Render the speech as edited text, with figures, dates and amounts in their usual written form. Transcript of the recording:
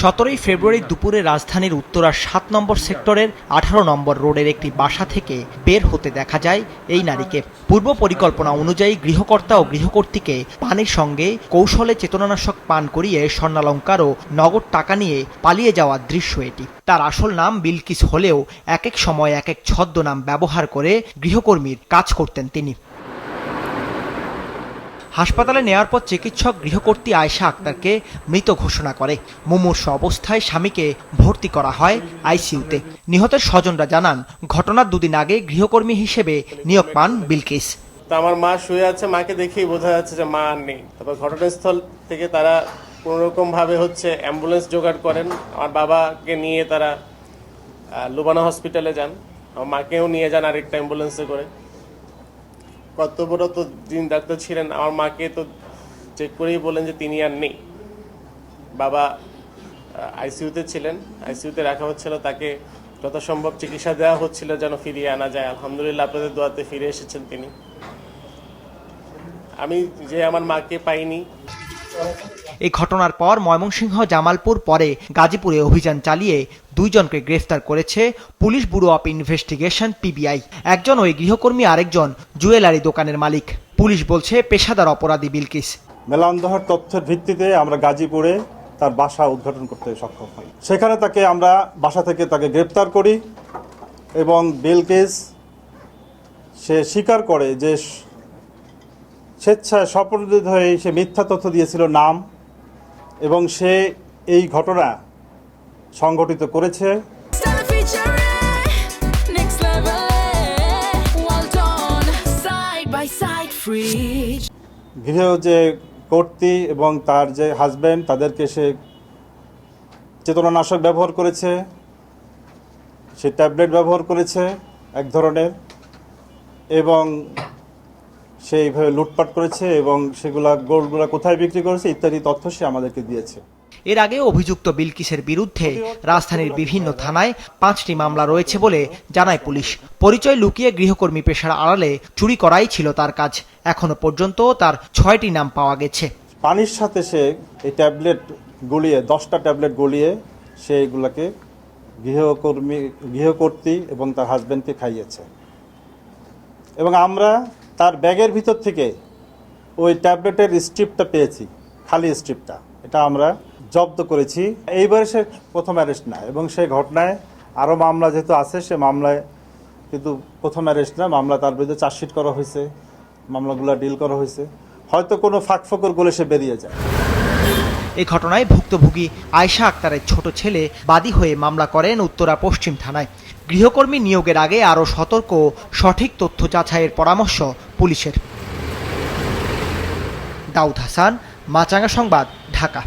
17 ফেব্রুয়ারি দুপুরে রাজধানীর উত্তরার 7 নম্বর সেক্টরের 18 নম্বর রোডের একটি বাসা থেকে বের হতে দেখা যায় এই নারীকে। পূর্ব পরিকল্পনা অনুযায়ী গৃহকর্তা ও গৃহকর্ত্রীকে পানির সঙ্গে কৌশলে চেতনানাশক পান করিয়ে স্বর্ণালংকার ও নগদ টাকা নিয়ে পালিয়ে যাওয়ার দৃশ্য এটি। তার আসল নাম বিলকিস হলেও এক এক সময় এক এক ছদ্মনাম ব্যবহার করে গৃহকর্মীর কাজ করতেন তিনি। হাসপাতালে নেওয়ার পর চিকিৎসক গৃহকর্ত্রী আয়েশা আক্তারকে মৃত ঘোষণা করে। মুমূর্ষু অবস্থায় স্বামীকে ভর্তি করা হয় আইসিইউতে। নিহতের স্বজনরা জানান, ঘটনার দুদিন আগে গৃহকর্মী হিসেবে নিয়োগ পান বিলকিস। আমার মা শুয়ে আছে, মাকে দেখেই বোঝা যাচ্ছে যে মা আর নেই। তারপর ঘটনাস্থল থেকে তারা কোনোরকম ভাবে অ্যাম্বুলেন্স জোগাড় করেন। আমার বাবাকে নিয়ে তারা লুবানা হসপিটালে যান, আমার মাকেও নিয়ে যান আরেকটা অ্যাম্বুলেন্সে করে। কর্তব্যরত যিনি ডাক্তার ছিলেন আমার মাকে তো চেক করেই বলেন যে তিনি আর নেই। বাবা আইসিইউতে ছিলেন, আইসিইউতে রাখা হচ্ছিল, তাকে যথাসম্ভব চিকিৎসা দেওয়া হচ্ছিল যেন ফিরিয়ে আনা যায়। আলহামদুলিল্লাহ আপনাদের দোয়াতে ফিরে এসেছেন তিনি। আমি যে আমার মাকে পাইনি। এই ঘটনার পর ময়মনসিংহ, জামালপুর, পরে গাজীপুরে অভিযান চালিয়ে 2 জনকে গ্রেফতার করেছে police bureau of investigation PBI. একজন ওই গৃহকর্মী, আরেকজন জুয়েলারি দোকানের মালিক। পুলিশ বলছে পেশাদার অপরাধী বিলকিস। মেলান্দহর তথ্যের ভিত্তিতে আমরা গাজীপুরে তার বাসা উদ্ঘাটন করতে সক্ষম হই। সেখানে আমরা বাসা থেকে তাকে গ্রেপ্তার করি এবং বিলকিস সে স্বীকার করে যে স্বেচ্ছায় স্বপ্রণোদিত হয়ে সে মিথ্যা তথ্য দিয়েছিল নাম, এবং সে এই ঘটনা সংঘটিত করেছে। গৃহ যে কর্ত্রী এবং তার যে হাজব্যান্ড, তাদেরকে সে চেতনানাশক ব্যবহার করেছে, সে ট্যাবলেট ব্যবহার করেছে এক ধরনের, এবং সে এইভাবে লুটপাট করেছে এবং গোল্ডগুলা কোথায় বিক্রি করেছে ইত্যাদি তথ্য সে আমাদেরকে দিয়েছে। এর আগে অভিযুক্ত বিলকিসের বিরুদ্ধে রাজধানীর বিভিন্ন থানায় 5টি মামলা রয়েছে বলে জানায় পুলিশ। পরিচয় লুকিয়ে গৃহকর্মী পেশার আড়ালে চুরি করাই ছিল তার কাজ। এখনো পর্যন্ত তার 6টি নাম পাওয়া গেছে। পানির সাথে সে এই ট্যাবলেট গলিয়ে 10টা ট্যাবলেট গলিয়ে সে এগুলাকে গৃহকর্ত্রী এবং তার হাজব্যান্ডকে খাইয়েছে, এবং আমরা তার ব্যাগের ভিতর থেকে ওই ট্যাবলেটের স্ট্রিপটা পেয়েছি, খালি স্ট্রিপটা, এটা আমরা জব্দ করেছি। এইবারে সে প্রথম অ্যারেস্ট না, এবং সেই ঘটনায় আরও মামলা যেহেতু আছে, সে মামলায় কিন্তু প্রথম অ্যারেস্ট না, মামলা তার বিরুদ্ধে চার্জশিট করা হয়েছে, মামলাগুলো ডিল করা হয়েছে। হয়তো কোনো ফাঁকফোকর গলে সে বেরিয়ে যায়। এই ঘটনায় ভুক্তভোগী আয়েশা আক্তারের ছোট ছেলে বাদী হয়ে মামলা করেন উত্তরা পশ্চিম থানায়। গৃহকর্মী নিয়োগের আগে আরও সতর্ক ও সঠিক তথ্য যাচাইয়ের পরামর্শ পুলিশের। দাউদ হাসান, মাছরাঙা সংবাদ, ঢাকা।